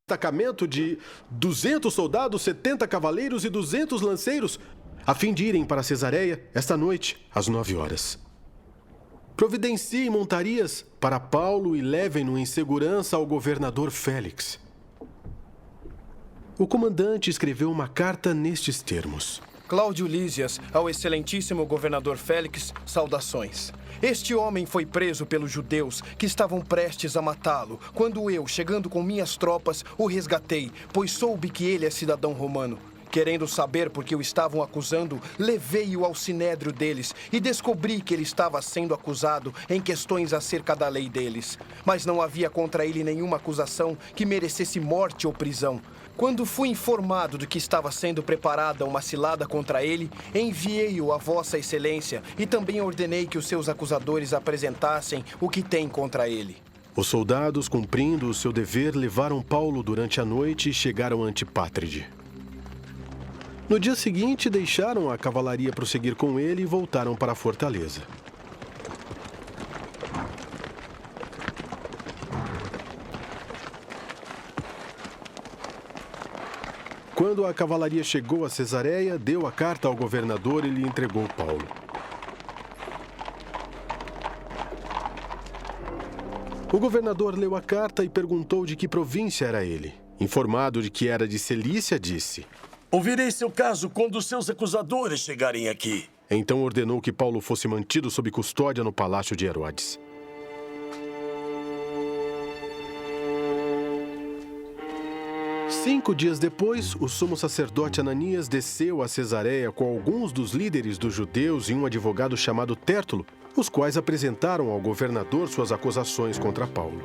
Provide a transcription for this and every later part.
destacamento de 200 soldados, 70 cavaleiros e 200 lanceiros, a fim de irem para Cesareia esta noite, às 9 horas. Providenciem montarias para Paulo e levem-no em segurança ao governador Félix. O comandante escreveu uma carta nestes termos. Cláudio Lísias, ao excelentíssimo governador Félix, saudações. Este homem foi preso pelos judeus que estavam prestes a matá-lo, quando eu, chegando com minhas tropas, o resgatei, pois soube que ele é cidadão romano. Querendo saber por que o estavam acusando, levei-o ao sinédrio deles e descobri que ele estava sendo acusado em questões acerca da lei deles. Mas não havia contra ele nenhuma acusação que merecesse morte ou prisão. Quando fui informado de que estava sendo preparada uma cilada contra ele, enviei-o a Vossa Excelência e também ordenei que os seus acusadores apresentassem o que têm contra ele. Os soldados, cumprindo o seu dever, levaram Paulo durante a noite e chegaram a Antipátride. No dia seguinte, deixaram a cavalaria prosseguir com ele e voltaram para a fortaleza. Quando a cavalaria chegou a Cesareia, deu a carta ao governador e lhe entregou Paulo. O governador leu a carta e perguntou de que província era ele. Informado de que era de Cilícia, disse: ouvirei seu caso quando os seus acusadores chegarem aqui. Então ordenou que Paulo fosse mantido sob custódia no palácio de Herodes. Cinco dias depois, o sumo sacerdote Ananias desceu a Cesareia com alguns dos líderes dos judeus e um advogado chamado Tértulo, os quais apresentaram ao governador suas acusações contra Paulo.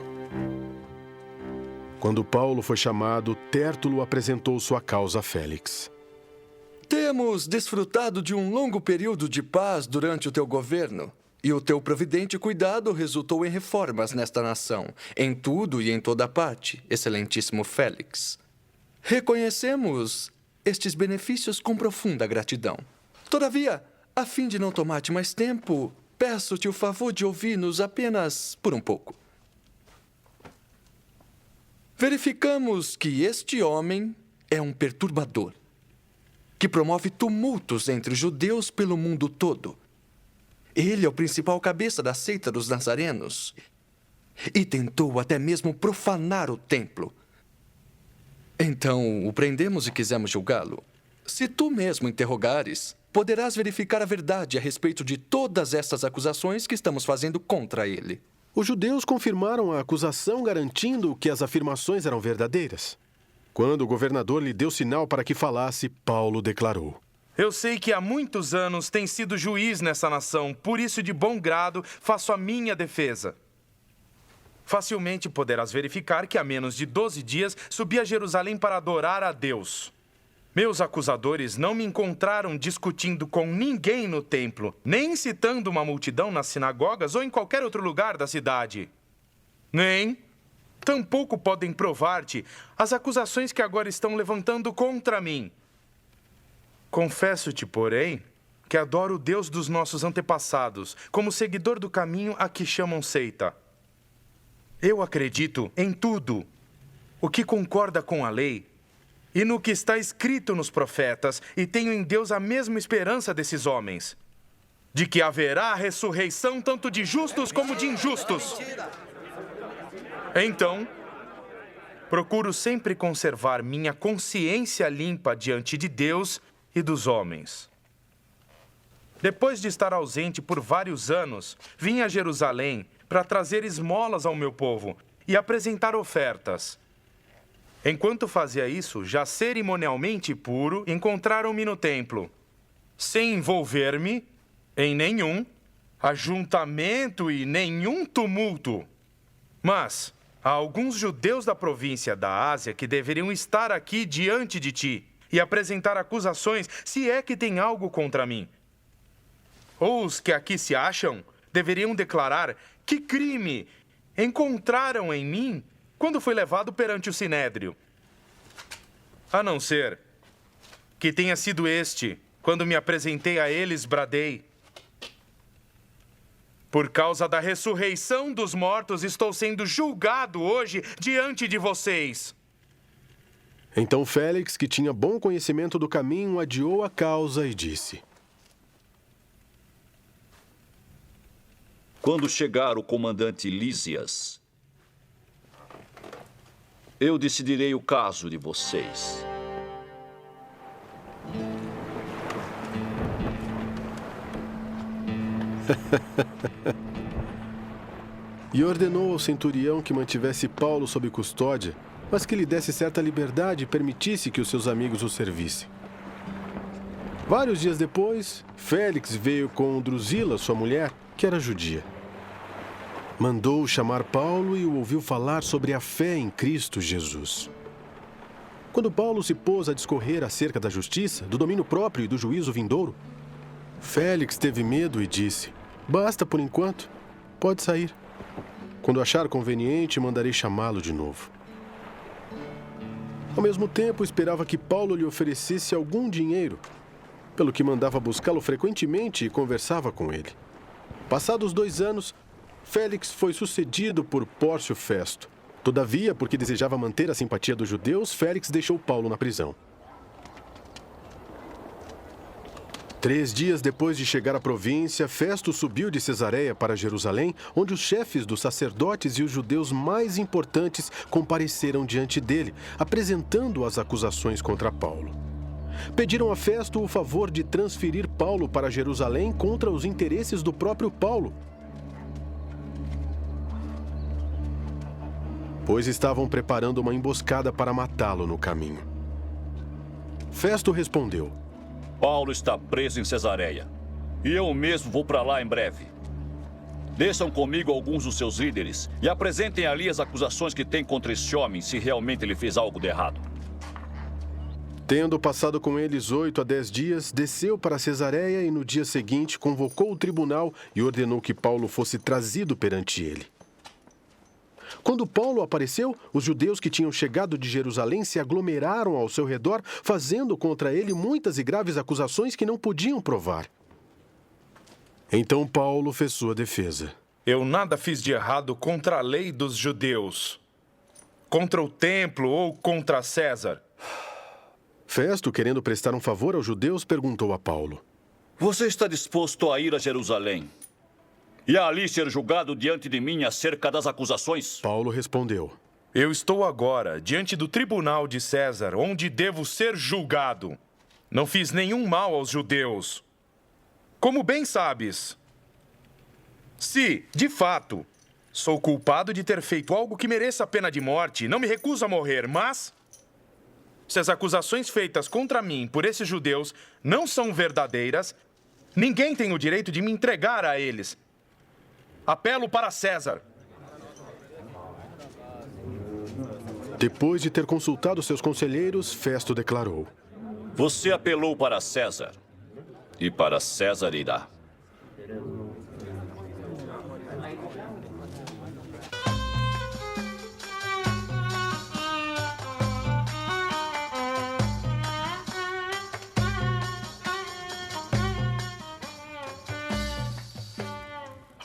Quando Paulo foi chamado, Tértulo apresentou sua causa a Félix. Temos desfrutado de um longo período de paz durante o teu governo, e o teu providente cuidado resultou em reformas nesta nação, em tudo e em toda parte, excelentíssimo Félix. Reconhecemos estes benefícios com profunda gratidão. Todavia, a fim de não tomar-te mais tempo, peço-te o favor de ouvir-nos apenas por um pouco. Verificamos que este homem é um perturbador, que promove tumultos entre os judeus pelo mundo todo. Ele é o principal cabeça da seita dos nazarenos e tentou até mesmo profanar o templo. Então, o prendemos e quisemos julgá-lo. Se tu mesmo interrogares, poderás verificar a verdade a respeito de todas essas acusações que estamos fazendo contra ele. Os judeus confirmaram a acusação, garantindo que as afirmações eram verdadeiras. Quando o governador lhe deu sinal para que falasse, Paulo declarou: eu sei que há muitos anos tem sido juiz nessa nação, por isso de bom grado faço a minha defesa. Facilmente poderás verificar que há menos de 12 dias subi a Jerusalém para adorar a Deus. Meus acusadores não me encontraram discutindo com ninguém no templo, nem incitando uma multidão nas sinagogas ou em qualquer outro lugar da cidade. Nem, tampouco podem provar-te as acusações que agora estão levantando contra mim. Confesso-te, porém, que adoro o Deus dos nossos antepassados, como seguidor do caminho a que chamam seita. Eu acredito em tudo o que concorda com a lei e no que está escrito nos profetas, e tenho em Deus a mesma esperança desses homens, de que haverá a ressurreição tanto de justos como de injustos. Então, procuro sempre conservar minha consciência limpa diante de Deus e dos homens. Depois de estar ausente por vários anos, vim a Jerusalém para trazer esmolas ao meu povo e apresentar ofertas. Enquanto fazia isso, já cerimonialmente puro, encontraram-me no templo, sem envolver-me em nenhum ajuntamento e nenhum tumulto. Mas há alguns judeus da província da Ásia que deveriam estar aqui diante de ti e apresentar acusações, se é que tem algo contra mim. Ou os que aqui se acham deveriam declarar que crime encontraram em mim quando fui levado perante o sinédrio. A não ser que tenha sido este, quando me apresentei a eles, bradei: por causa da ressurreição dos mortos, estou sendo julgado hoje diante de vocês. Então Félix, que tinha bom conhecimento do caminho, adiou a causa e disse: Quando chegar o comandante Lísias, eu decidirei o caso de vocês. E ordenou ao centurião que mantivesse Paulo sob custódia, mas que lhe desse certa liberdade e permitisse que os seus amigos o servissem. Vários dias depois, Félix veio com Drusila, sua mulher, que era judia. Mandou chamar Paulo e o ouviu falar sobre a fé em Cristo Jesus. Quando Paulo se pôs a discorrer acerca da justiça, do domínio próprio e do juízo vindouro, Félix teve medo e disse: Basta por enquanto, pode sair. Quando achar conveniente, mandarei chamá-lo de novo. Ao mesmo tempo, esperava que Paulo lhe oferecesse algum dinheiro, pelo que mandava buscá-lo frequentemente e conversava com ele. Passados 2 anos, Félix foi sucedido por Pórcio Festo. Todavia, porque desejava manter a simpatia dos judeus, Félix deixou Paulo na prisão. 3 dias depois de chegar à província, Festo subiu de Cesareia para Jerusalém, onde os chefes dos sacerdotes e os judeus mais importantes compareceram diante dele, apresentando as acusações contra Paulo. Pediram a Festo o favor de transferir Paulo para Jerusalém contra os interesses do próprio Paulo, pois estavam preparando uma emboscada para matá-lo no caminho. Festo respondeu: Paulo está preso em Cesareia, e eu mesmo vou para lá em breve. Desçam comigo alguns dos seus líderes e apresentem ali as acusações que têm contra esse homem, se realmente ele fez algo de errado. Tendo passado com eles 8 a 10 dias, desceu para Cesareia e no dia seguinte convocou o tribunal e ordenou que Paulo fosse trazido perante ele. Quando Paulo apareceu, os judeus que tinham chegado de Jerusalém se aglomeraram ao seu redor, fazendo contra ele muitas e graves acusações que não podiam provar. Então Paulo fez sua defesa. Eu nada fiz de errado contra a lei dos judeus, contra o templo ou contra César. Festo, querendo prestar um favor aos judeus, perguntou a Paulo: Você está disposto a ir a Jerusalém e a ali ser julgado diante de mim acerca das acusações? Paulo respondeu: Eu estou agora diante do tribunal de César, onde devo ser julgado. Não fiz nenhum mal aos judeus. Como bem sabes, se, de fato, sou culpado de ter feito algo que mereça a pena de morte, não me recuso a morrer, mas se as acusações feitas contra mim por esses judeus não são verdadeiras, ninguém tem o direito de me entregar a eles. Apelo para César. Depois de ter consultado seus conselheiros, Festo declarou: Você apelou para César, e para César irá.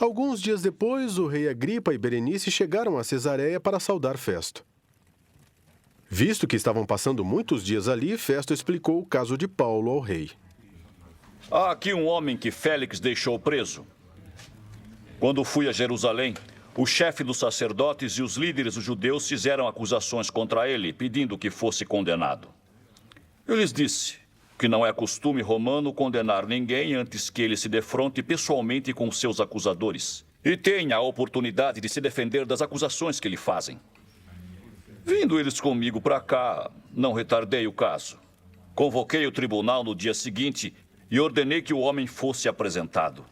Alguns dias depois, o rei Agripa e Berenice chegaram a Cesareia para saudar Festo. Visto que estavam passando muitos dias ali, Festo explicou o caso de Paulo ao rei. Há aqui um homem que Félix deixou preso. Quando fui a Jerusalém, o chefe dos sacerdotes e os líderes dos judeus fizeram acusações contra ele, pedindo que fosse condenado. Eu lhes disse que não é costume romano condenar ninguém antes que ele se defronte pessoalmente com seus acusadores e tenha a oportunidade de se defender das acusações que lhe fazem. Vindo eles comigo para cá, não retardei o caso. Convoquei o tribunal no dia seguinte e ordenei que o homem fosse apresentado.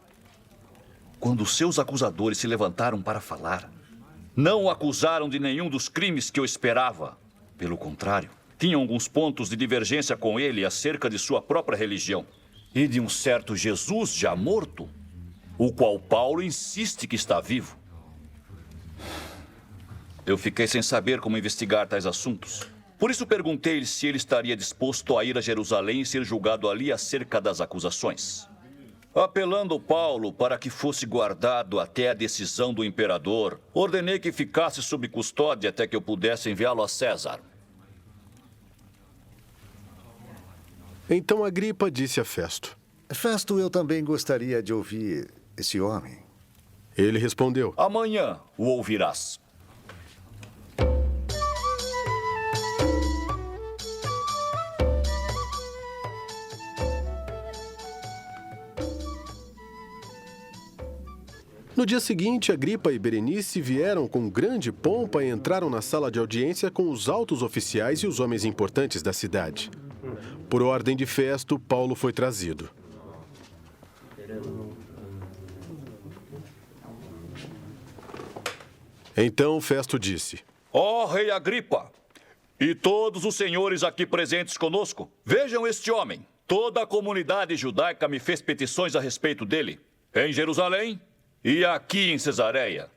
Quando seus acusadores se levantaram para falar, não o acusaram de nenhum dos crimes que eu esperava. Pelo contrário, tinham alguns pontos de divergência com ele acerca de sua própria religião e de um certo Jesus já morto, o qual Paulo insiste que está vivo. Eu fiquei sem saber como investigar tais assuntos. Por isso perguntei-lhe se ele estaria disposto a ir a Jerusalém e ser julgado ali acerca das acusações. Apelando Paulo para que fosse guardado até a decisão do imperador, ordenei que ficasse sob custódia até que eu pudesse enviá-lo a César. Então Agripa disse a Festo. Festo, eu também gostaria de ouvir esse homem. Ele respondeu. Amanhã o ouvirás. No dia seguinte, Agripa e Berenice vieram com grande pompa e entraram na sala de audiência com os altos oficiais e os homens importantes da cidade. Por ordem de Festo, Paulo foi trazido. Então Festo disse: Ó rei Agripa, e todos os senhores aqui presentes conosco, vejam este homem. Toda a comunidade judaica me fez petições a respeito dele, em Jerusalém e aqui em Cesareia,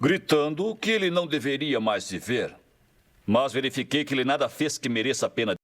gritando que ele não deveria mais viver. Mas verifiquei que ele nada fez que mereça a pena